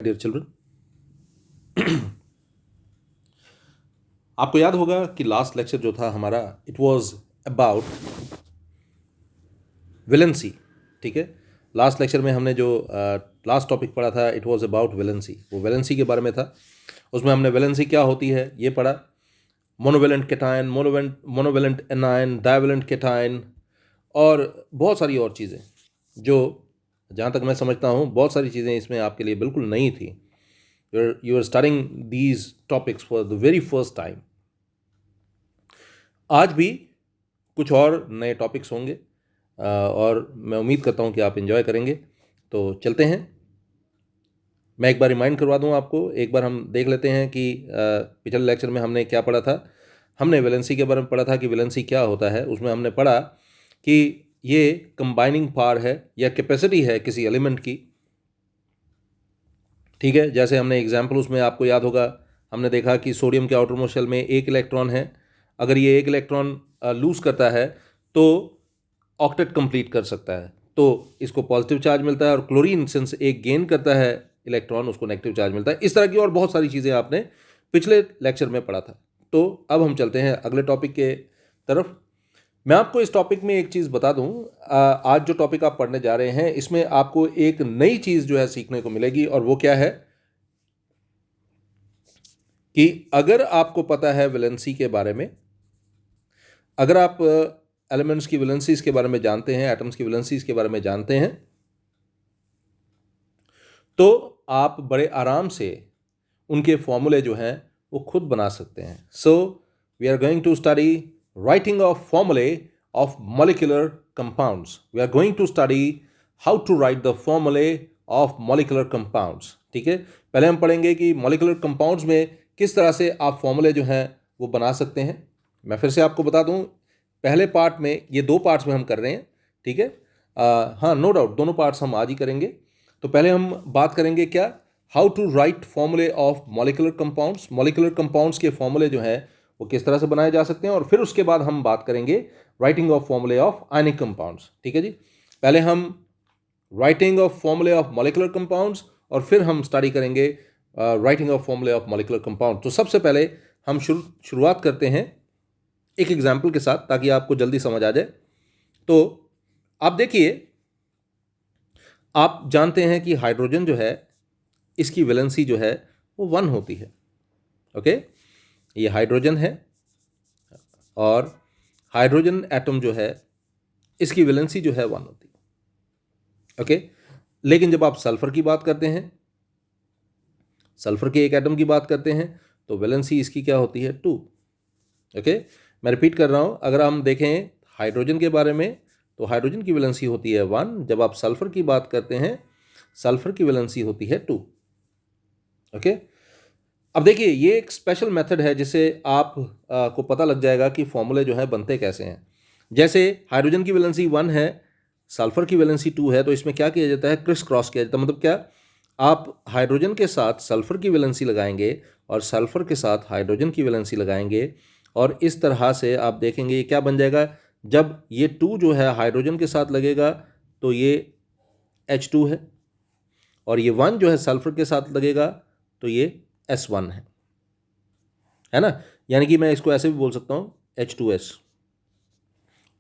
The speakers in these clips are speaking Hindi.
डियर चिल्ड्रन, आपको याद होगा कि लास्ट लेक्चर जो था हमारा इट वाज अबाउट वेलेंसी। ठीक है, लास्ट लेक्चर में हमने जो लास्ट टॉपिक पढ़ा था इट वाज अबाउट वेलेंसी, वो वेलेंसी के बारे में था। उसमें हमने वेलेंसी क्या होती है ये पढ़ा, monovalent cation, monovalent anion, divalent cation और बहुत सारी और चीज़ें जो जहाँ तक मैं समझता हूँ बहुत सारी चीज़ें इसमें आपके लिए बिल्कुल नई थी। You are starting these topics for the very first time. आज भी कुछ और नए टॉपिक्स होंगे और मैं उम्मीद करता हूँ कि आप इन्जॉय करेंगे। तो चलते हैं, मैं एक बार रिमाइंड करवा दूँ आपको। एक बार हम देख लेते हैं कि पिछले लेक्चर में हमने क्या पढ़ा था। हमने वैलेंसी के बारे में पढ़ा था कि वैलेंसी क्या होता है। उसमें हमने पढ़ा कि ये कंबाइनिंग पावर है या कैपेसिटी है किसी एलिमेंट की। ठीक है, जैसे हमने एग्जाम्पल उसमें आपको याद होगा, हमने देखा कि सोडियम के आउटर मोस्ट शेल में एक इलेक्ट्रॉन है। अगर ये एक इलेक्ट्रॉन लूज करता है तो ऑक्टेट कंप्लीट कर सकता है, तो इसको पॉजिटिव चार्ज मिलता है। और क्लोरीन सिंस एक गेन करता है इलेक्ट्रॉन, उसको नेगेटिव चार्ज मिलता है। इस तरह की और बहुत सारी चीज़ें आपने पिछले लेक्चर में पढ़ा था। तो अब हम चलते हैं अगले टॉपिक के तरफ। मैं आपको इस टॉपिक में एक चीज़ बता दूं, आज जो टॉपिक आप पढ़ने जा रहे हैं इसमें आपको एक नई चीज़ जो है सीखने को मिलेगी, और वो क्या है कि अगर आपको पता है वैलेंसी के बारे में, अगर आप एलिमेंट्स की वैलेंसीज के बारे में जानते हैं, एटम्स की वैलेंसीज के बारे में जानते हैं, तो आप बड़े आराम से उनके फॉर्मूले जो हैं वो खुद बना सकते हैं। So we are going to study writing of formulae of molecular compounds. We are going to study how to write the formulae of molecular compounds. ठीक है, पहले हम पढ़ेंगे कि मॉलिक्यूलर कंपाउंड्स में किस तरह से आप फॉर्मूले जो हैं वो बना सकते हैं। मैं फिर से आपको बता दूं, पहले पार्ट में, ये दो पार्ट्स में हम कर रहे हैं। ठीक है, हाँ, नो डाउट दोनों पार्ट्स हम आज ही करेंगे। तो पहले हम बात करेंगे क्या, हाउ टू राइट फॉर्मूले of molecular compounds. Molecular compounds के फॉर्मूले जो हैं वो किस तरह से बनाए जा सकते हैं, और फिर उसके बाद हम बात करेंगे writing of formulae of ionic compounds. ठीक है जी, पहले हम writing of formulae of molecular compounds और फिर हम स्टडी करेंगे writing of formulae of molecular compound. तो सबसे पहले हम शुरुआत करते हैं एक एग्जाम्पल के साथ, ताकि आपको जल्दी समझ आ जाए। तो आप देखिए, आप जानते हैं कि हाइड्रोजन जो है इसकी वैलेंसी जो है वो 1 होती है। ओके, ये हाइड्रोजन है और हाइड्रोजन एटम जो है इसकी वैलेंसी जो है 1 होती है। ओके, लेकिन जब आप सल्फर की बात करते हैं, सल्फर के एक एटम की बात करते हैं, तो वैलेंसी इसकी क्या होती है, 2। ओके, मैं रिपीट कर रहा हूँ, अगर हम देखें हाइड्रोजन के बारे में तो हाइड्रोजन की वैलेंसी होती है 1। जब आप सल्फर की बात करते हैं, सल्फर की वैलेंसी होती है 2। ओके, अब देखिए ये एक स्पेशल मेथड है जिससे आप को पता लग जाएगा कि फॉर्मूले जो है बनते कैसे हैं। जैसे हाइड्रोजन की वैलेंसी 1 है, सल्फर की वैलेंसी 2 है, तो इसमें क्या किया जाता है, क्रिस क्रॉस किया जाता है। मतलब क्या, आप हाइड्रोजन के साथ सल्फर की वैलेंसी लगाएंगे और सल्फर के साथ हाइड्रोजन की वैलेंसी लगाएंगे, और इस तरह से आप देखेंगे ये क्या बन जाएगा। जब ये 2 जो है हाइड्रोजन के साथ लगेगा तो ये H2 है, और ये 1 जो है सल्फर के साथ लगेगा तो ये S1 है ना। यानी कि मैं इसको ऐसे भी बोल सकता हूँ H2S।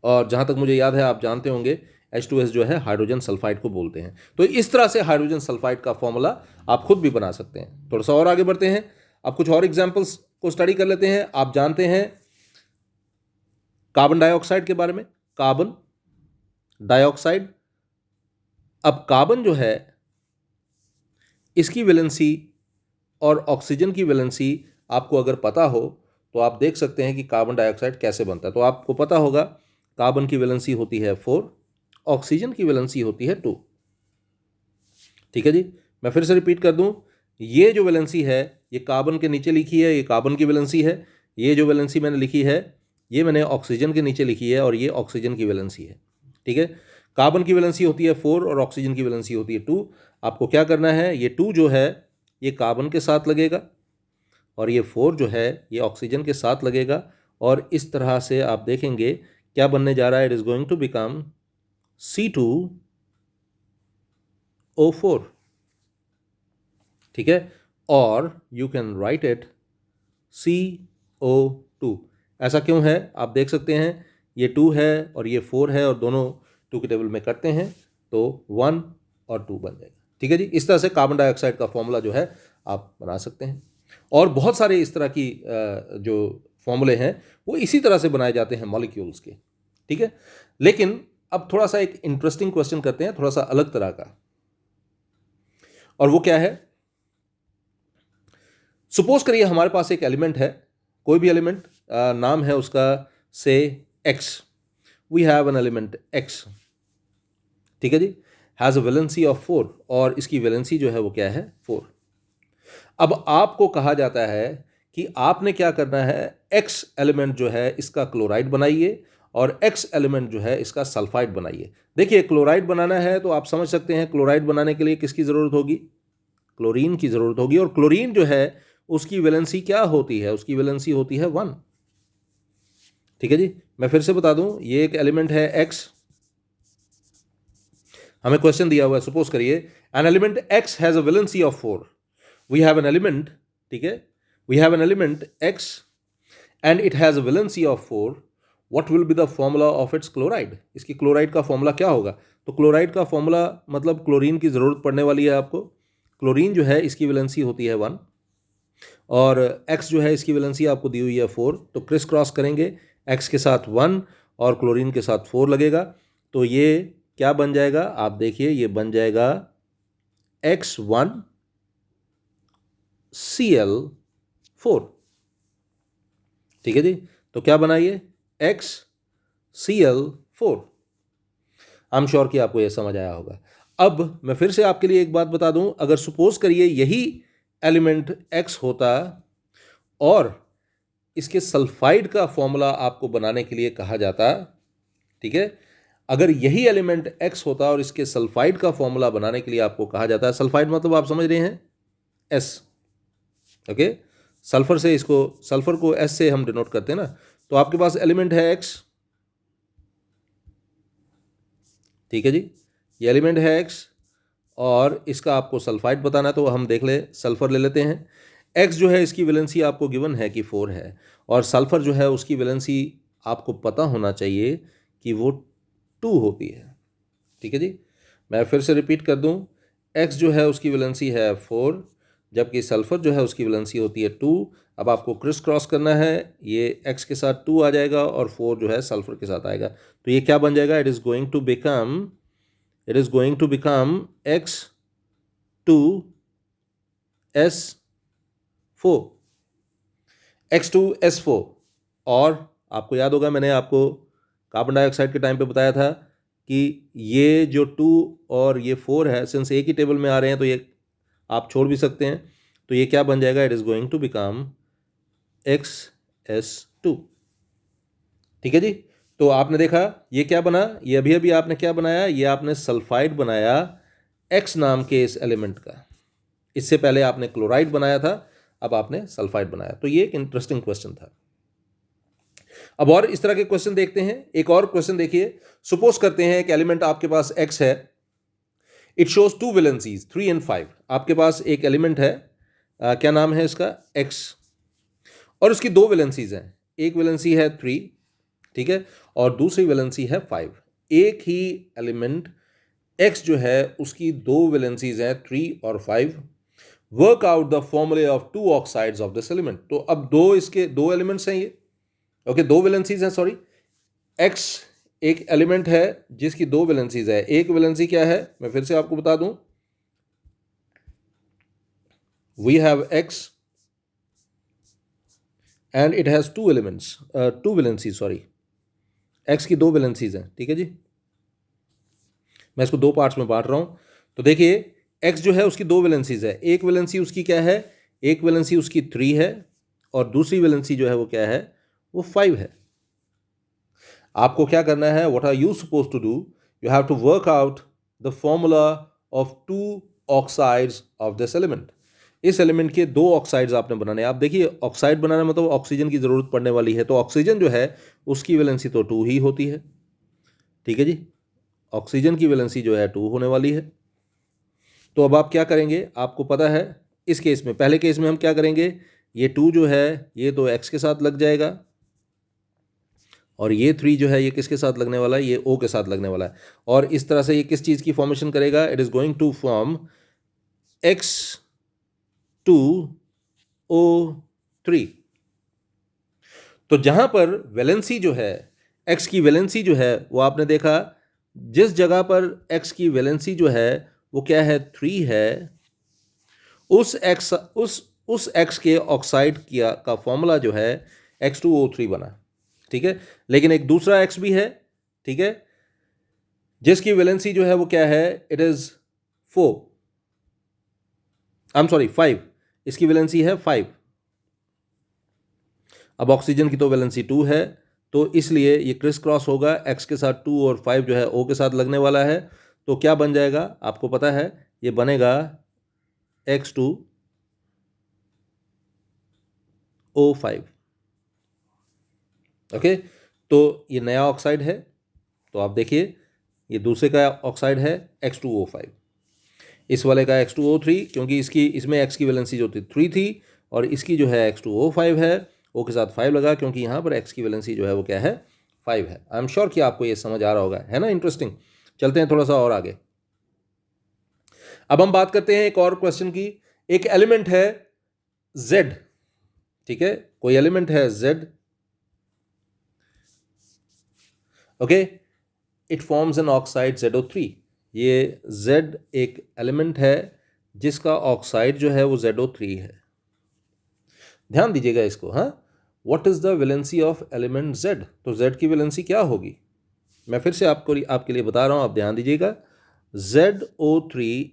और जहाँ तक मुझे याद है आप जानते होंगे H2S जो है हाइड्रोजन सल्फाइड को बोलते हैं। तो इस तरह से हाइड्रोजन सल्फाइड का फॉर्मूला आप खुद भी बना सकते हैं। थोड़ा सा और आगे बढ़ते हैं, अब कुछ और एग्जाम्पल्स को स्टडी कर लेते हैं। आप जानते हैं कार्बन डाइऑक्साइड के बारे में, कार्बन डाइऑक्साइड। अब कार्बन जो है इसकी वैलेंसी और ऑक्सीजन की वैलेंसी आपको अगर पता हो तो आप देख सकते हैं कि कार्बन डाइऑक्साइड कैसे बनता है। तो आपको पता होगा कार्बन की वैलेंसी होती है 4, ऑक्सीजन की वैलेंसी होती है 2। ठीक है जी, मैं फिर से रिपीट कर दूं, ये जो वैलेंसी है ये कार्बन के नीचे लिखी है, ये कार्बन की वैलेंसी है। ये जो वैलेंसी मैंने लिखी है ये मैंने ऑक्सीजन के नीचे लिखी है, और ये ऑक्सीजन की वैलेंसी है। ठीक है, कार्बन की वैलेंसी होती है 4 और ऑक्सीजन की वैलेंसी होती है 2। आपको क्या करना है, ये 2 जो है ये कार्बन के साथ लगेगा और ये 4 जो है ये ऑक्सीजन के साथ लगेगा, और इस तरह से आप देखेंगे क्या बनने जा रहा है, it is going to become C2O4। ठीक है, और you can write it CO2। ऐसा क्यों है आप देख सकते हैं, ये 2 है और ये 4 है और दोनों 2 के टेबल में करते हैं तो 1 और 2 बन जाएगा। ठीक है जी, इस तरह से कार्बन डाइऑक्साइड का फॉर्मूला जो है आप बना सकते हैं। और बहुत सारे इस तरह की जो फॉर्मूले हैं वो इसी तरह से बनाए जाते हैं मॉलिक्यूल्स के। ठीक है, लेकिन अब थोड़ा सा एक इंटरेस्टिंग क्वेश्चन करते हैं, थोड़ा सा अलग तरह का, और वो क्या है। सपोज करिए हमारे पास एक एलिमेंट है, कोई भी एलिमेंट, नाम है उसका से X। We have an element X, ठीक है जी, हैज़ अ वैलेंसी ऑफ 4 और इसकी वैलेंसी जो है वो क्या है 4। अब आपको कहा जाता है कि आपने क्या करना है, X एलिमेंट जो है इसका क्लोराइड बनाइए और X एलिमेंट जो है इसका सल्फाइड बनाइए। देखिए क्लोराइड बनाना है तो आप समझ सकते हैं क्लोराइड बनाने के लिए किसकी ज़रूरत होगी, क्लोरीन की ज़रूरत होगी। और क्लोरीन जो है उसकी वैलेंसी क्या होती है, उसकी वैलेंसी होती है 1। ठीक है जी, मैं फिर से बता दूं, ये एक एलिमेंट है X, हमें क्वेश्चन दिया हुआ है, सपोज करिए an element X has a valency of 4। We have an element, ठीक है, we have an element X and it has a valency of 4। What will be the formula of its chloride, इसकी क्लोराइड का फॉर्मूला क्या होगा। तो क्लोराइड का फॉर्मूला मतलब क्लोरीन की ज़रूरत पड़ने वाली है आपको। क्लोरीन जो है इसकी वैलेंसी होती है 1 और X जो है इसकी वैलेंसी आपको दी हुई है 4, तो क्रिस क्रॉस करेंगे, X के साथ 1 और क्लोरीन के साथ 4 लगेगा, तो ये क्या बन जाएगा, आप देखिए ये बन जाएगा X1Cl4। ठीक है जी, तो क्या बनाइए XCl4। आई एम श्योर कि आपको यह समझ आया होगा। अब मैं फिर से आपके लिए एक बात बता दूं, अगर सपोज करिए यही एलिमेंट X होता और इसके सल्फाइड का फॉर्मूला आपको बनाने के लिए कहा जाता, ठीक है, अगर यही एलिमेंट X होता और इसके सल्फाइड का फॉर्मूला बनाने के लिए आपको कहा जाता है, सल्फाइड मतलब आप समझ रहे हैं S, ओके, सल्फर से इसको, सल्फर को S से हम डिनोट करते हैं ना, तो आपके पास एलिमेंट है X, ठीक है जी, ये एलिमेंट है X और इसका आपको सल्फाइड बताना है, तो हम देख ले, सल्फर ले लेते हैं। X जो है इसकी वैलेंसी आपको गिवन है कि 4 है और सल्फर जो है उसकी वैलेंसी आपको पता होना चाहिए कि वो 2 होती है। ठीक है जी, मैं फिर से रिपीट कर दूं, X जो है उसकी वैलेंसी है 4 जबकि सल्फर जो है उसकी वैलेंसी होती है 2। अब आपको क्रिस क्रॉस करना है, ये X के साथ 2 आ जाएगा और 4 जो है सल्फर के साथ आएगा, तो ये क्या बन जाएगा, it is going to become X2S4। और आपको याद होगा मैंने आपको कार्बन डाइऑक्साइड के टाइम पे बताया था कि ये जो 2 और ये 4 है, सिंस एक ही टेबल में आ रहे हैं तो ये आप छोड़ भी सकते हैं, तो ये क्या बन जाएगा, it is going to become XS2। ठीक है जी, तो आपने देखा ये क्या बना, ये अभी अभी आपने क्या बनाया, ये आपने सल्फाइड बनाया X नाम के इस एलिमेंट का। इससे पहले आपने क्लोराइड बनाया था, अब आपने सल्फाइड बनाया। तो ये एक इंटरेस्टिंग क्वेश्चन था। अब और इस तरह के क्वेश्चन देखते हैं। एक और क्वेश्चन देखिए, सपोज करते हैं एक एलिमेंट आपके पास X है, इट शोज 2 वैलेंसीज 3 and 5। आपके पास एक एलिमेंट है, क्या नाम है इसका, X, और उसकी 2 वैलेंसीज हैं, एक वैलेंसी है 3, ठीक है, और दूसरी वैलेंसी है 5। एक ही एलिमेंट X जो है उसकी 2 वैलेंसीज हैं 3 और 5। Work out the formulae of 2 oxides of this element. तो अब इसके 2 एलिमेंट्स हैं ये, ओके, 2 वैलेंसीज हैं, सॉरी, X एक एलिमेंट है जिसकी 2 वैलेंसीज है। एक वैलेंसी क्या है, मैं फिर से आपको बता दूं, we have X and it has 2 elements, 2 valencies, sorry, X की 2 वैलेंसीज हैं। ठीक है जी, मैं इसको 2 पार्ट्स में बांट रहा हूं। तो देखिए X जो है उसकी 2 वैलेंसीज है, एक वैलेंसी उसकी क्या है, एक वैलेंसी उसकी 3 है और दूसरी वैलेंसी जो है वो क्या है, वो 5 है। आपको क्या करना है, what are you suppose to do, you have to work out the formula of 2 oxides of this element. इस एलिमेंट के 2 ऑक्साइड्स आपने बनाने। आप देखिए ऑक्साइड बनाना मतलब ऑक्सीजन की ज़रूरत पड़ने वाली है, तो ऑक्सीजन जो है उसकी वैलेंसी तो 2 ही होती है। ठीक है जी, ऑक्सीजन की वैलेंसी जो है 2 होने वाली है। तो अब आप क्या करेंगे, आपको पता है इस केस में, पहले केस में हम क्या करेंगे, ये 2 जो है ये तो X के साथ लग जाएगा, और ये 3 जो है ये किसके साथ लगने वाला है, ये O के साथ लगने वाला है। और इस तरह से ये किस चीज़ की फॉर्मेशन करेगा, it is going to form X2O3। तो जहाँ पर वैलेंसी जो है, X की वैलेंसी जो है वो आपने देखा, जिस जगह पर X की वैलेंसी जो है वो क्या है, 3 है, उस X के ऑक्साइड का फॉर्मूला जो है X2O3 बना, ठीक है। लेकिन एक दूसरा X भी है, ठीक है, जिसकी वैलेंसी जो है वो क्या है, इट इज 5, इसकी वैलेंसी है 5। अब ऑक्सीजन की तो वैलेंसी 2 है, तो इसलिए ये क्रिस क्रॉस होगा, X के साथ 2 और 5 जो है O के साथ लगने वाला है। तो क्या बन जाएगा, आपको पता है, ये बनेगा X2O5। ओके, तो ये नया ऑक्साइड है, तो आप देखिए ये दूसरे का ऑक्साइड है X2O5, इस वाले का X2O3, क्योंकि इसमें X की वैलेंसी जो थी 3 थी, और इसकी जो है X2O5 है, O के साथ 5 लगा, क्योंकि यहाँ पर X की वैलेंसी जो है वो क्या है, 5 है। आई एम श्योर कि आपको ये समझ आ रहा होगा, है ना, इंटरेस्टिंग। चलते हैं थोड़ा सा और आगे। अब हम बात करते हैं एक और क्वेश्चन की। एक एलिमेंट है Z, ठीक है, कोई एलिमेंट है Z, okay, it forms an oxide ZO3। ये Z एक एलिमेंट है जिसका ऑक्साइड जो है वो ZO3 है। ध्यान दीजिएगा इसको, हाँ, what is the valency of element Z? तो Z की वैलेंसी क्या होगी, मैं फिर से आपके लिए बता रहा हूं, आप ध्यान दीजिएगा। ZO3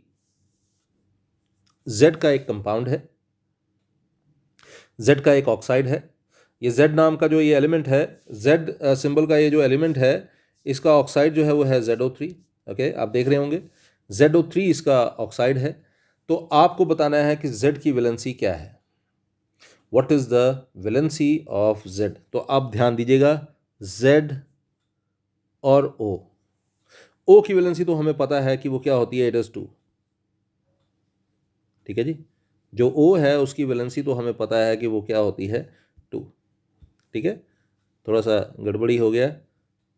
Z का एक कंपाउंड है, Z का एक ऑक्साइड है। ये Z नाम का जो ये एलिमेंट है, Z सिंबल का ये जो एलिमेंट है, इसका ऑक्साइड जो है वो है ZO3। ओके, आप देख रहे होंगे ZO3 इसका ऑक्साइड है। तो आपको बताना है कि Z की वैलेंसी क्या है, what is the valency of Z। तो आप ध्यान दीजिएगा, Z और O की वैलेंसी तो हमें पता है कि वो क्या होती है, इट इज 2, ठीक है जी। जो O है उसकी वैलेंसी तो हमें पता है कि वो क्या होती है, 2, ठीक है। थोड़ा सा गड़बड़ी हो गया,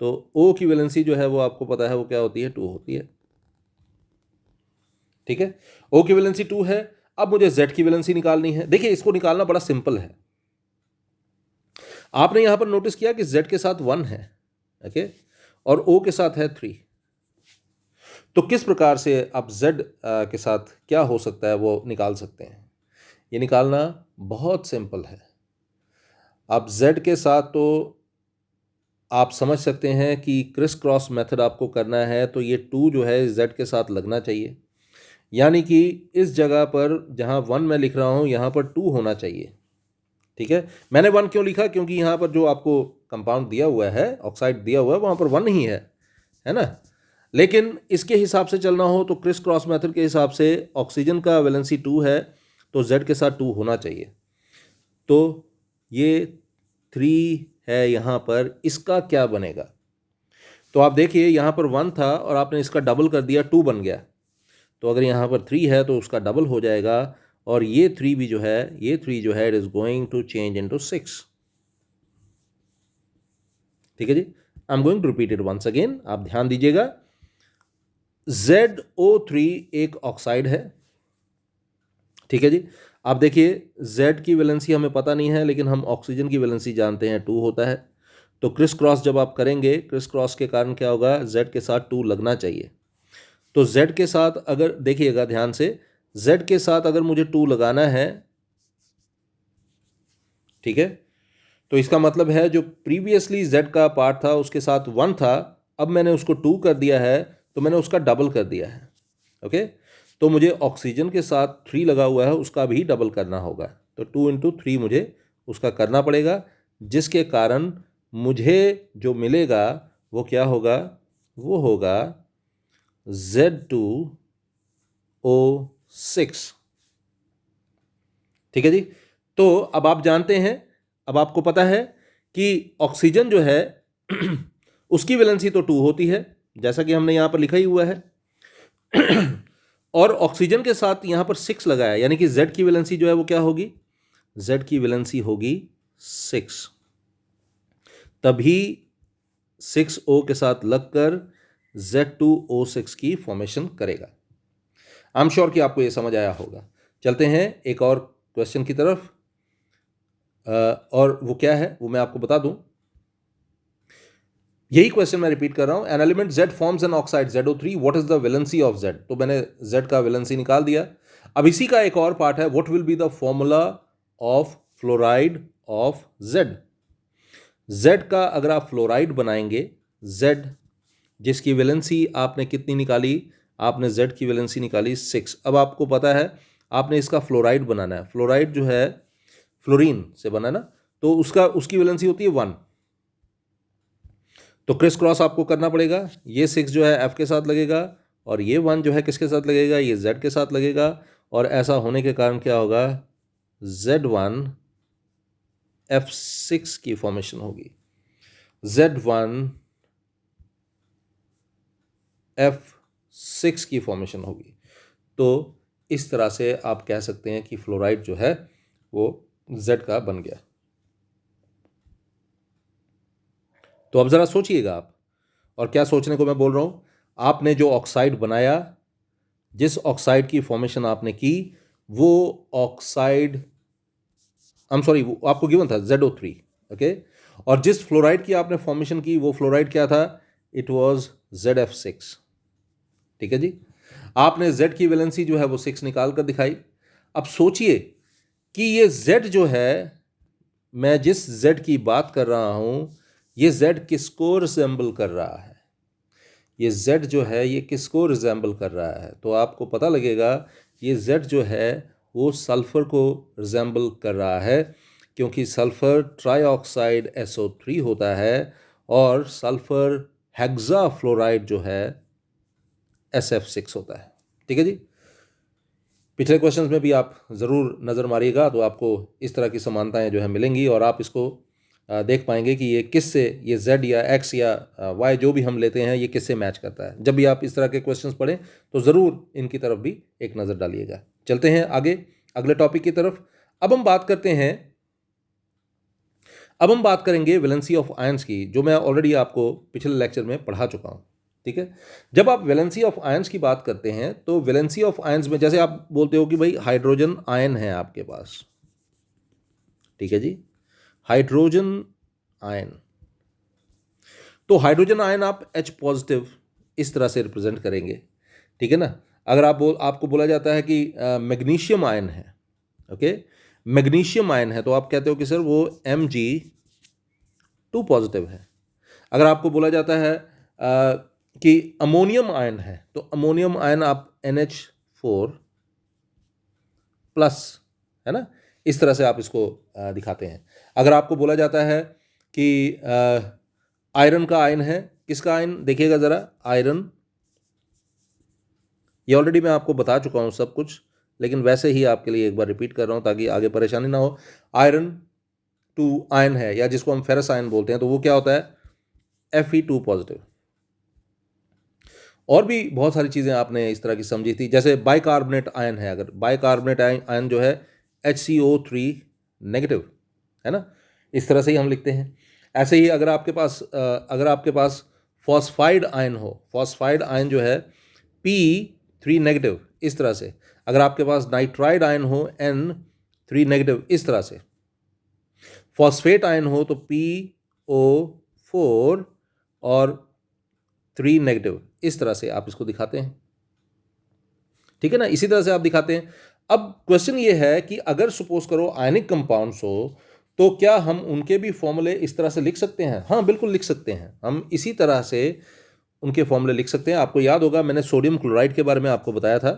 तो O की वैलेंसी जो है वो आपको पता है वो क्या होती है, 2 होती है, ठीक है। O की वैलेंसी 2 है। अब मुझे Z की वैलेंसी निकालनी है। देखिए, इसको निकालना बड़ा सिंपल है। आपने यहां पर नोटिस किया कि Z के साथ 1 है, ओके, और O के साथ है 3। तो किस प्रकार से आप Z के साथ क्या हो सकता है वो निकाल सकते हैं। ये निकालना बहुत सिंपल है। आप Z के साथ तो आप समझ सकते हैं कि क्रिस क्रॉस मेथड आपको करना है, तो ये 2 जो है Z के साथ लगना चाहिए, यानी कि इस जगह पर जहाँ 1 मैं लिख रहा हूँ यहाँ पर 2 होना चाहिए, ठीक है। मैंने 1 क्यों लिखा, क्योंकि यहाँ पर जो आपको कंपाउंड दिया हुआ है, ऑक्साइड दिया हुआ है, वहाँ पर 1 ही है ना। लेकिन इसके हिसाब से चलना हो तो क्रिस क्रॉस मेथड के हिसाब से ऑक्सीजन का वैलेंसी 2 है, तो Z के साथ 2 होना चाहिए। तो ये 3 है यहाँ पर, इसका क्या बनेगा। तो आप देखिए यहाँ पर 1 था और आपने इसका डबल कर दिया, 2 बन गया। तो अगर यहाँ पर 3 है तो उसका डबल हो जाएगा, और ये 3 भी जो है, ये 3 जो है, it is going to change into 6, ठीक है जी। I am going to repeat it once again, आप ध्यान दीजिएगा। ZO3 एक ऑक्साइड है, ठीक है जी। आप देखिए Z की वैलेंसी हमें पता नहीं है, लेकिन हम ऑक्सीजन की वैलेंसी जानते हैं, 2 होता है। तो क्रिस क्रॉस जब आप करेंगे, क्रिस क्रॉस के कारण क्या होगा, Z के साथ 2 लगना चाहिए। तो Z के साथ अगर देखिएगा ध्यान से, Z के साथ अगर मुझे 2 लगाना है, ठीक है, तो इसका मतलब है जो प्रीवियसली Z का पार्ट था उसके साथ 1 था, अब मैंने उसको 2 कर दिया है, तो मैंने उसका डबल कर दिया है, ओके। तो मुझे ऑक्सीजन के साथ 3 लगा हुआ है, उसका भी डबल करना होगा, तो 2 इंटू 3 मुझे उसका करना पड़ेगा, जिसके कारण मुझे जो मिलेगा वो क्या होगा, वो होगा Z2O6, ठीक है जी। तो अब आप जानते हैं, अब आपको पता है कि ऑक्सीजन जो है उसकी वैलेंसी तो 2 होती है, जैसा कि हमने यहां पर लिखा ही हुआ है। और ऑक्सीजन के साथ यहाँ पर 6 लगा है, यानी कि Z की वैलेंसी जो है वो क्या होगी, Z की वैलेंसी होगी 6, तभी 6O के साथ लगकर Z2O6 की फॉर्मेशन करेगा। आई एम श्योर कि आपको ये समझ आया होगा। चलते हैं एक और क्वेश्चन की तरफ, और वो क्या है वो मैं आपको बता दूं। यही क्वेश्चन मैं रिपीट कर रहा हूं। An element Z forms an oxide ZO3, what is the valency of Z। तो मैंने Z का वैलेंसी निकाल दिया। अब इसी का एक और पार्ट है, what will be the formula of fluoride of Z। Z का अगर आप फ्लोराइड बनाएंगे, Z जिसकी वैलेंसी आपने कितनी निकाली, आपने Z की वैलेंसी निकाली 6। अब आपको पता है आपने इसका फ्लोराइड बनाना है। फ्लोराइड जो है फ्लोरीन से बना ना, तो उसकी वैलेंसी होती है 1। तो क्रिस क्रॉस आपको करना पड़ेगा। ये 6 जो है F के साथ लगेगा और ये 1 जो है किसके साथ लगेगा, ये Z के साथ लगेगा। और ऐसा होने के कारण क्या होगा, Z1 F6 की फॉर्मेशन होगी, Z1 F6 की फॉर्मेशन होगी। तो इस तरह से आप कह सकते हैं कि फ्लोराइड जो है वो Z का बन गया। तो अब ज़रा सोचिएगा आप, और क्या सोचने को मैं बोल रहा हूँ, आपने जो ऑक्साइड बनाया, जिस ऑक्साइड की फॉर्मेशन आपने की, वो ऑक्साइड वो आपको गिवन था ZO3, ओके। और जिस फ्लोराइड की आपने फॉर्मेशन की वो फ्लोराइड क्या था, इट वाज ZF6, ठीक है जी। आपने Z की वैलेंसी जो है वो 6 निकाल कर दिखाई। अब सोचिए कि ये Z जो है, मैं जिस Z की बात कर रहा हूं, ये Z किसको रिजेंबल कर रहा है, ये Z जो है ये किसको रिजेंबल कर रहा है। तो आपको पता लगेगा ये Z जो है वो सल्फर को रिजेंबल कर रहा है, क्योंकि सल्फर ट्राईऑक्साइड SO3 होता है और सल्फर हेक्सा फ्लोराइड जो है SF6 होता है, ठीक है जी। पिछले क्वेश्चंस में भी आप ज़रूर नज़र मारिएगा तो आपको इस तरह की समानताएं जो है मिलेंगी, और आप इसको देख पाएंगे कि ये किससे, ये Z या X या Y जो भी हम लेते हैं ये किससे मैच करता है। जब भी आप इस तरह के क्वेश्चंस पढ़ें तो ज़रूर इनकी तरफ भी एक नज़र डालिएगा। चलते हैं आगे अगले टॉपिक की तरफ। अब हम बात करते हैं, अब हम बात करेंगे वैलेंसी ऑफ आयंस की, जो मैं ऑलरेडी आपको पिछले लेक्चर में पढ़ा चुका हूँ, ठीक है। जब आप वैलेंसी ऑफ आयंस की बात करते हैं तो वैलेंसी ऑफ आयंस में जैसे आप बोलते हो कि भाई हाइड्रोजन आयन है आपके पास, ठीक है जी, हाइड्रोजन आयन। तो हाइड्रोजन आयन आप H पॉजिटिव इस तरह से रिप्रेजेंट करेंगे, ठीक है ना। अगर आपको बोला जाता है कि मैग्नीशियम आयन है, ओके, मैग्नीशियम आयन है, तो आप कहते हो कि सर वो Mg2 पॉजिटिव है। अगर आपको बोला जाता है कि अमोनियम आयन है, तो अमोनियम आयन आप NH4 प्लस, है ना, इस तरह से आप इसको दिखाते हैं। अगर आपको बोला जाता है कि आयरन का आयन है, किसका आयन देखिएगा ज़रा, आयरन, ये ऑलरेडी मैं आपको बता चुका हूँ सब कुछ, लेकिन वैसे ही आपके लिए एक बार रिपीट कर रहा हूँ ताकि आगे परेशानी ना हो। आयरन 2 आयन है, या जिसको हम फेरस आयन बोलते हैं, तो वो क्या होता है Fe2 पॉजिटिव। और भी बहुत सारी चीज़ें आपने इस तरह की समझी थी, जैसे बाइकार्बोनेट आयन है, अगर बाइकार्बोनेट आयन जो है HCO3 नेगेटिव, है ना, इस तरह से ही हम लिखते हैं। ऐसे ही अगर आपके पास फॉस्फाइड आयन हो, फॉस्फाइड आयन जो है P3 नेगेटिव, इस तरह से। अगर आपके पास नाइट्राइड आयन हो N3 नेगेटिव, इस तरह से। फॉस्फेट आयन हो तो PO4 और 3 नेगेटिव, इस तरह से आप इसको दिखाते हैं, ठीक है ना, इसी तरह से आप दिखाते हैं। अब क्वेश्चन ये है कि अगर सपोज करो आयनिक कंपाउंड्स हो, तो क्या हम उनके भी फॉर्मूले इस तरह से लिख सकते हैं? हाँ, बिल्कुल लिख सकते हैं, हम इसी तरह से उनके फॉर्मूले लिख सकते हैं। आपको याद होगा मैंने सोडियम क्लोराइड के बारे में आपको बताया था,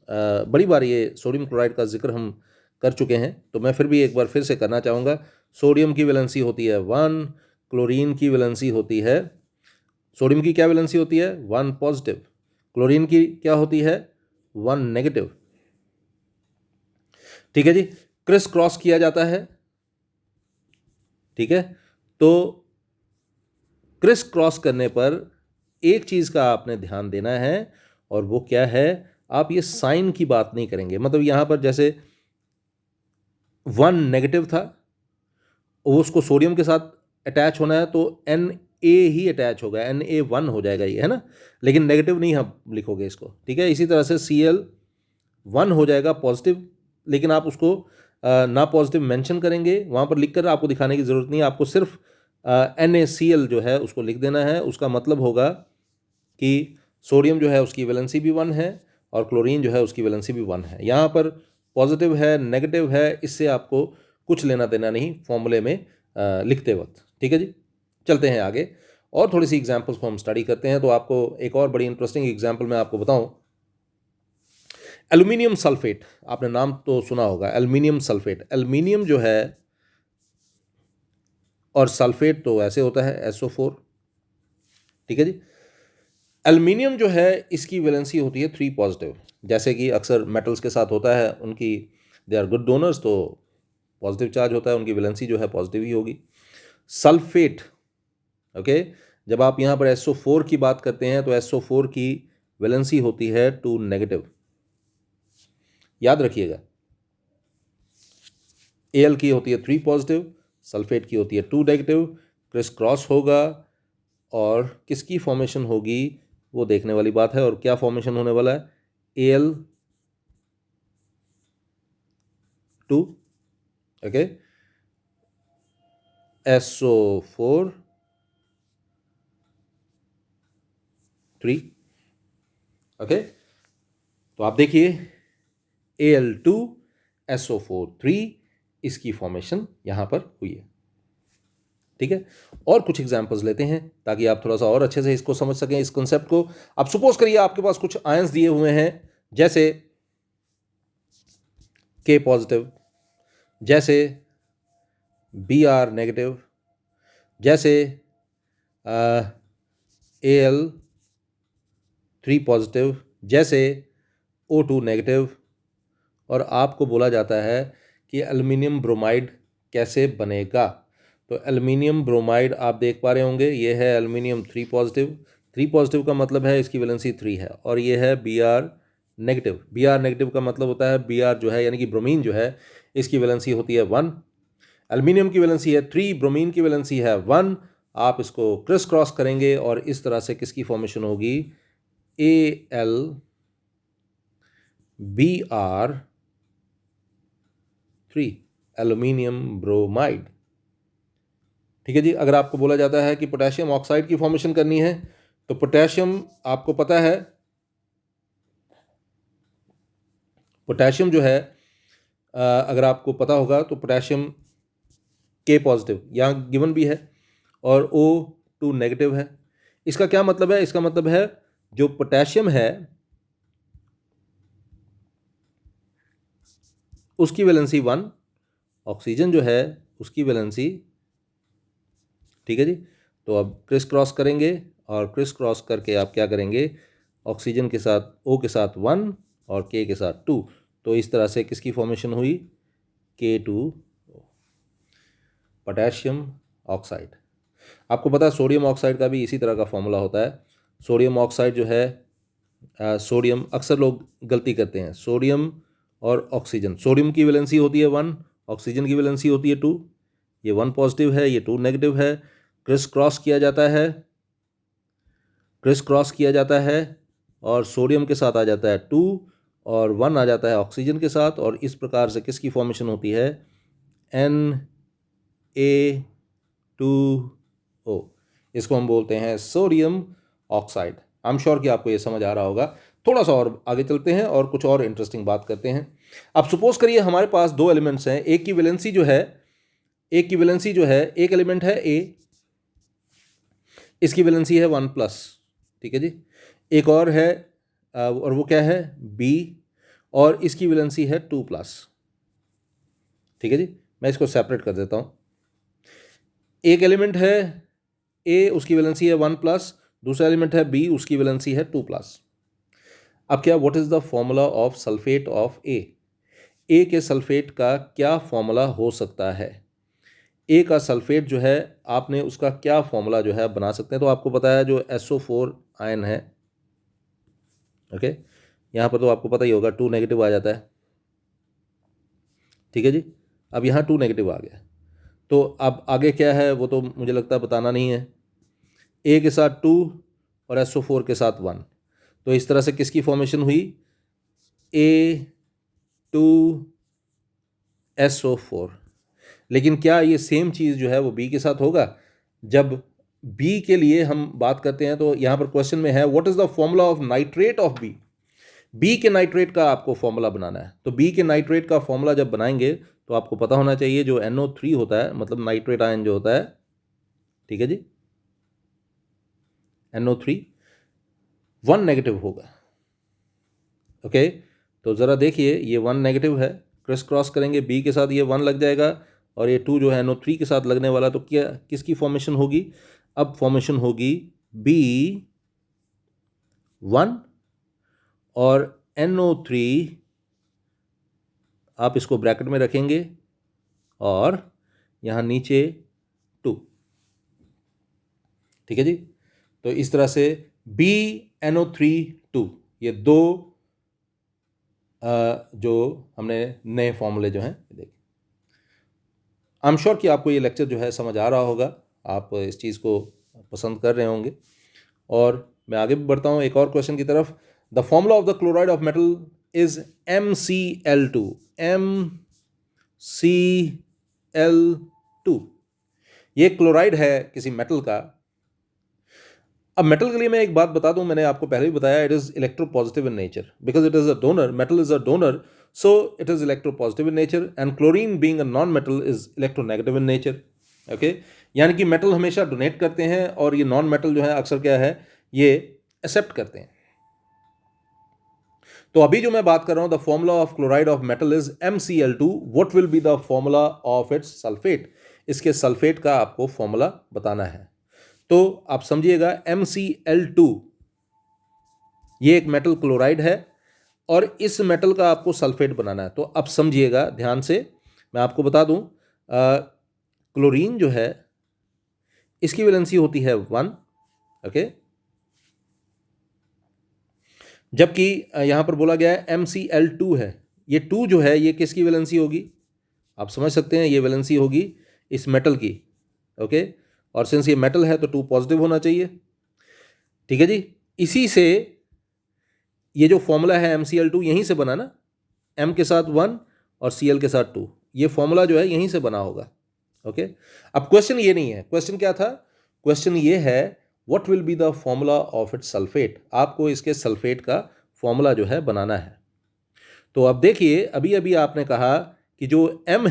बड़ी बार ये सोडियम क्लोराइड का जिक्र हम कर चुके हैं, तो मैं फिर भी एक बार फिर से करना चाहूँगा। सोडियम की वैलेंसी होती है 1, क्लोरीन की वैलेंसी होती है, सोडियम की क्या वैलेंसी होती है 1 पॉजिटिव, क्लोरीन की क्या होती है 1 नेगेटिव, ठीक है जी। क्रिस क्रॉस किया जाता है, ठीक है। तो क्रिस क्रॉस करने पर एक चीज का आपने ध्यान देना है, और वो क्या है, आप ये साइन की बात नहीं करेंगे। मतलब यहाँ पर जैसे 1 नेगेटिव था, उसको सोडियम के साथ अटैच होना है तो Na ही अटैच होगा, Na1 हो जाएगा ये, है ना। लेकिन नेगेटिव नहीं हम लिखोगे इसको, ठीक है। इसी तरह से Cl1 हो जाएगा पॉजिटिव, लेकिन आप उसको ना पॉजिटिव मेंशन करेंगे, वहाँ पर लिखकर आपको दिखाने की ज़रूरत नहीं है। आपको सिर्फ NaCl जो है उसको लिख देना है। उसका मतलब होगा कि सोडियम जो है उसकी वैलेंसी भी 1 है और क्लोरीन जो है उसकी वैलेंसी भी 1 है। यहाँ पर पॉजिटिव है, नेगेटिव है, इससे आपको कुछ लेना देना नहीं फॉर्मूले में लिखते वक्त, ठीक है जी। चलते हैं आगे और थोड़ी सी एग्जांपल्स को हम स्टडी करते हैं। तो आपको एक और बड़ी इंटरेस्टिंग एग्जांपल मैं आपको बताऊं, एल्यूमिनियम सल्फेट। आपने नाम तो सुना होगा, एल्यूमिनियम सल्फेट। एल्यूमिनियम जो है और सल्फेट तो ऐसे होता है SO4, ठीक है जी। एल्यूमिनियम जो है इसकी वैलेंसी होती है 3 पॉजिटिव, जैसे कि अक्सर मेटल्स के साथ होता है, उनकी दे आर गुड डोनर्स, तो पॉजिटिव चार्ज होता है, उनकी वैलेंसी जो है पॉजिटिव ही होगी। सल्फेट, ओके, जब आप यहाँ पर SO4 की बात करते हैं तो SO4 की वैलेंसी होती है 2 नेगेटिव, याद रखिएगा। Al की होती है 3 पॉजिटिव, सल्फेट की होती है 2 नेगेटिव, क्रिस क्रॉस होगा और किसकी फॉर्मेशन होगी वो देखने वाली बात है। और क्या फॉर्मेशन होने वाला है, Al2, ओके, SO4 3, ओके। तो आप देखिए Al2 SO4 3, इसकी फॉर्मेशन यहां पर हुई है, ठीक है। और कुछ एग्जांपल्स लेते हैं ताकि आप थोड़ा सा और अच्छे से इसको समझ सकें, इस कॉन्सेप्ट को। अब सपोज करिए आपके पास कुछ आयंस दिए हुए हैं, जैसे K पॉजिटिव, जैसे Br नेगेटिव, जैसे Al3 पॉजिटिव, जैसे O2 नेगेटिव। और आपको बोला जाता है कि एल्युमिनियम ब्रोमाइड कैसे बनेगा। तो एल्युमिनियम ब्रोमाइड आप देख पा रहे होंगे, ये है एल्युमिनियम 3 पॉजिटिव। 3 पॉजिटिव का मतलब है इसकी वैलेंसी 3 है, और ये है Br नेगेटिव। Br नेगेटिव का मतलब होता है Br जो है यानी कि ब्रोमीन जो है इसकी वैलेंसी होती है 1, एल्युमिनियम की वैलेंसी है 3, ब्रोमीन की वैलेंसी है 1। आप इसको क्रिस क्रॉस करेंगे और इस तरह से किसकी फॉर्मेशन होगी, AlBr3, एल्युमिनियम ब्रोमाइड, ठीक है जी। अगर आपको बोला जाता है कि पोटेशियम ऑक्साइड की फॉर्मेशन करनी है, तो पोटेशियम आपको पता है, पोटेशियम जो है अगर आपको पता होगा तो पोटेशियम K पॉजिटिव यहाँ गिवन भी है और O2 नेगेटिव है। इसका क्या मतलब है, इसका मतलब है जो पोटेशियम है उसकी वैलेंसी 1, ऑक्सीजन जो है उसकी वैलेंसी, ठीक है जी। तो अब क्रिस क्रॉस करेंगे और क्रिस क्रॉस करके आप क्या करेंगे, ऑक्सीजन के साथ O के साथ 1 और K के साथ 2। तो इस तरह से किसकी फॉर्मेशन हुई, K2 पोटेशियम ऑक्साइड। आपको पता है सोडियम ऑक्साइड का भी इसी तरह का फॉर्मूला होता है। सोडियम ऑक्साइड जो है सोडियम, अक्सर लोग गलती करते हैं, सोडियम और ऑक्सीजन, सोडियम की वैलेंसी होती है 1, ऑक्सीजन की वैलेंसी होती है 2। ये 1 पॉजिटिव है, ये 2 नेगेटिव है। क्रिस क्रॉस किया जाता है, क्रिस क्रॉस किया जाता है और सोडियम के साथ आ जाता है 2 और 1 आ जाता है ऑक्सीजन के साथ, और इस प्रकार से किसकी फॉर्मेशन होती है, Na2O। इसको हम बोलते हैं sodium oxide. I am sure कि आपको ये समझ आ रहा होगा। थोड़ा सा और आगे चलते हैं और कुछ और इंटरेस्टिंग बात करते हैं। अब सपोज करिए हमारे पास दो एलिमेंट्स हैं, एक की वैलेंसी जो है, एक की वैलेंसी जो है, एक एलिमेंट है A, इसकी वैलेंसी है 1+, ठीक है जी। एक और है और वो क्या है, B, और इसकी वैलेंसी है 2+, ठीक है जी। मैं इसको सेपरेट कर देता हूँ। एक एलिमेंट है A, उसकी वैलेंसी है 1+, दूसरा एलिमेंट है B, उसकी वैलेंसी है 2+। अब क्या, what is the formula of sulphate of A? A के सल्फेट का क्या फॉर्मूला हो सकता है? A का सल्फेट जो है आपने उसका क्या फॉर्मूला जो है बना सकते हैं। तो आपको पता है जो SO4 आयन है, ओके, यहाँ पर तो आपको पता ही होगा 2 नेगेटिव आ जाता है, ठीक है जी। अब यहाँ 2 नेगेटिव आ गया, तो अब आगे क्या है वो तो मुझे लगता है बताना नहीं है। ए के साथ 2 और SO4 के साथ 1, तो इस तरह से किसकी फॉर्मेशन हुई, A2SO4। लेकिन क्या ये सेम चीज़ जो है वो बी के साथ होगा? जब बी के लिए हम बात करते हैं तो यहाँ पर क्वेश्चन में है what is the formula of nitrate of B. B के नाइट्रेट का आपको फॉर्मूला बनाना है, तो बी के नाइट्रेट का फॉर्मूला जब बनाएंगे तो आपको पता होना चाहिए जो NO3 होता है, मतलब नाइट्रेट आयन जो होता है, ठीक है जी, NO3 1 नेगेटिव होगा। ओके, तो ज़रा देखिए ये 1 नेगेटिव है, क्रिस क्रॉस करेंगे बी के साथ ये 1 लग जाएगा, और ये 2 जो है NO3 के साथ लगने वाला, तो क्या किसकी फॉर्मेशन होगी? अब फॉर्मेशन होगी B1 और NO3, आप इसको ब्रैकेट में रखेंगे और यहाँ नीचे 2, ठीक है जी। तो इस तरह से BNO3 2, ये दो जो हमने नए फॉर्मूले जो हैं देखिए। आई एम श्योर कि आपको ये लेक्चर जो है समझ आ रहा होगा, आप इस चीज़ को पसंद कर रहे होंगे। और मैं आगे भी बढ़ता हूँ एक और क्वेश्चन की तरफ। The formula of the chloride of metal is MCl2। MCl2 ये क्लोराइड है किसी मेटल का। अब मेटल के लिए मैं एक बात बता दूं, मैंने आपको पहले भी बताया, it is electropositive in nature because it is a donor, metal is a donor, so it is electropositive in nature, and chlorine being a non metal is electronegative in nature. Okay, यानी कि मेटल हमेशा डोनेट करते हैं और ये नॉन मेटल जो है अक्सर क्या है, ये एक्सेप्ट करते हैं। तो अभी जो मैं बात कर रहा हूं, the formula of chloride of metal is MCl2, what will be the formula of it's sulphate. इसके सल्फेट का आपको फॉर्मूला बताना है। तो आप समझिएगा MCl2 ये एक मेटल क्लोराइड है और इस मेटल का आपको सल्फेट बनाना है। तो अब समझिएगा ध्यान से, मैं आपको बता दूं, क्लोरीन जो है इसकी वैलेंसी होती है 1, ओके, जबकि यहां पर बोला गया है MCl2 है, ये 2 जो है ये किसकी वैलेंसी होगी? आप समझ सकते हैं ये वैलेंसी होगी इस मेटल की, ओके, और सिंस ये मेटल है तो 2 पॉजिटिव होना चाहिए, ठीक है जी। इसी से ये जो फॉर्मूला है MCl2 यहीं से बना ना, M के साथ 1 और Cl के साथ 2, ये फॉर्मूला जो है यहीं से बना होगा, ओके। अब क्वेश्चन ये नहीं है, क्वेश्चन क्या था? क्वेश्चन ये है what will be the formula of it's sulphate. आपको इसके सल्फेट का फॉर्मूला जो है बनाना है। तो अब देखिए, अभी अभी आपने कहा कि जो M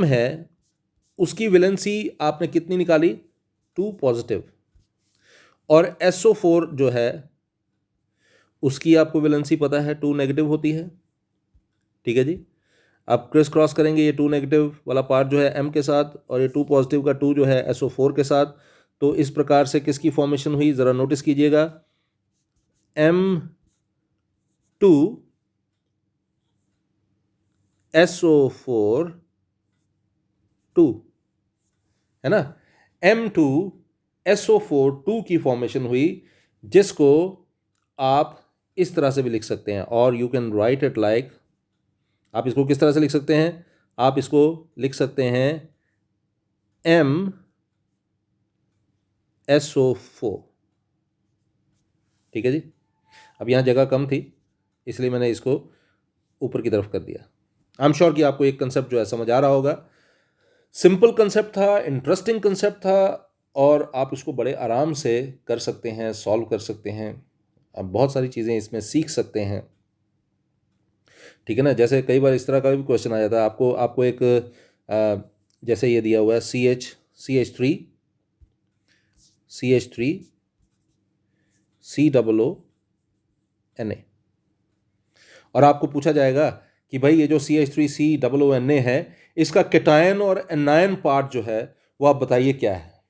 है उसकी वैलेंसी आपने कितनी निकाली? 2 पॉजिटिव, और SO4 जो है उसकी आपको वैलेंसी पता है 2 नेगेटिव होती है, ठीक है जी। अब क्रिस क्रॉस करेंगे ये 2 नेगेटिव वाला पार्ट जो है M के साथ और ये 2 पॉजिटिव का 2 जो है SO4 के साथ, तो इस प्रकार से किसकी फॉर्मेशन हुई ज़रा नोटिस कीजिएगा, M2SO4 2 है ना, M2SO4 2 की फॉर्मेशन हुई, जिसको आप इस तरह से भी लिख सकते हैं, और you can write it like, आप इसको किस तरह से लिख सकते हैं? आप इसको लिख सकते हैं MSO4, ठीक है जी। अब यहाँ जगह कम थी इसलिए मैंने इसको ऊपर की तरफ कर दिया। आई एम श्योर कि आपको एक कंसेप्ट जो है समझ आ रहा होगा। सिंपल कंसेप्ट था, इंटरेस्टिंग कंसेप्ट था, और आप इसको बड़े आराम से कर सकते हैं, सॉल्व कर सकते हैं, आप बहुत सारी चीज़ें इसमें सीख सकते हैं, ठीक है ना। जैसे कई बार इस तरह का भी क्वेश्चन आ जाता है, आपको एक जैसे ये दिया हुआ है CH3 COONA, और आपको पूछा जाएगा कि भाई ये जो CH3 COONA है इसका कैटायन और एनायन पार्ट जो है वो आप बताइए क्या है,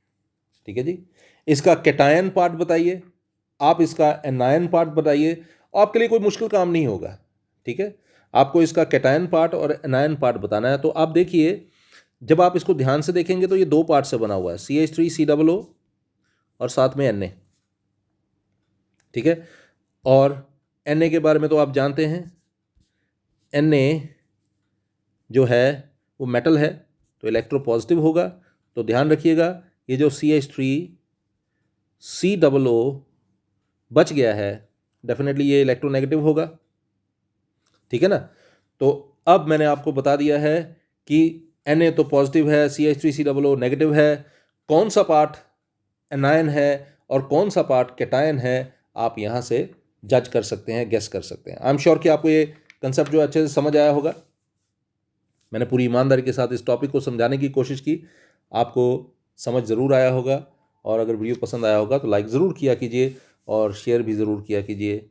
ठीक है जी। इसका कैटायन पार्ट बताइए, आप इसका एनायन पार्ट बताइए, आपके लिए कोई मुश्किल काम नहीं होगा, ठीक है। आपको इसका कैटायन पार्ट और एनायन पार्ट बताना है। तो आप देखिए, जब आप इसको ध्यान से देखेंगे तो ये 2 पार्ट से बना हुआ है, CH3 COO और साथ में Na, ठीक है। और Na के बारे में तो आप जानते हैं, Na जो है वो मेटल है तो इलेक्ट्रोपॉजिटिव होगा। तो ध्यान रखिएगा, ये जो CH3COO बच गया है, डेफिनेटली ये इलेक्ट्रोनेगेटिव होगा, ठीक है ना। तो अब मैंने आपको बता दिया है कि Na तो पॉजिटिव है, CH3COO नेगेटिव है, कौन सा पार्ट एनायन है और कौन सा पार्ट कैटायन है, आप यहाँ से जज कर सकते हैं, गेस कर सकते हैं। आई एम श्योर कि आपको ये कंसेप्ट जो अच्छे से समझ आया होगा। मैंने पूरी ईमानदारी के साथ इस टॉपिक को समझाने की कोशिश की, आपको समझ ज़रूर आया होगा। और अगर वीडियो पसंद आया होगा तो लाइक ज़रूर किया कीजिए और शेयर भी ज़रूर किया कीजिए।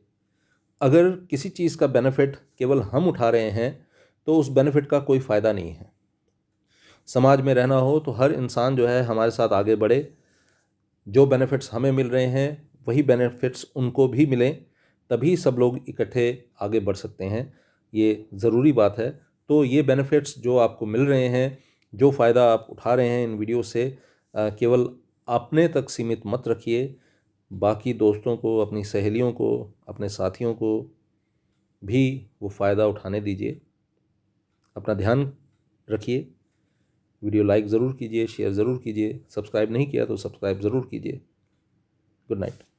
अगर किसी चीज़ का बेनिफिट केवल हम उठा रहे हैं तो उस बेनिफिट का कोई फ़ायदा नहीं है। समाज में रहना हो तो हर इंसान जो है हमारे साथ आगे बढ़े, जो बेनिफिट्स हमें मिल रहे हैं वही बेनिफिट्स उनको भी मिलें, तभी सब लोग इकट्ठे आगे बढ़ सकते हैं। ये ज़रूरी बात है। तो ये बेनिफिट्स जो आपको मिल रहे हैं, जो फ़ायदा आप उठा रहे हैं इन वीडियो से, केवल अपने तक सीमित मत रखिए, बाकी दोस्तों को, अपनी सहेलियों को, अपने साथियों को भी वो फ़ायदा उठाने दीजिए। अपना ध्यान रखिए। वीडियो लाइक ज़रूर कीजिए, शेयर ज़रूर कीजिए, सब्सक्राइब नहीं किया तो सब्सक्राइब ज़रूर कीजिए। Good night.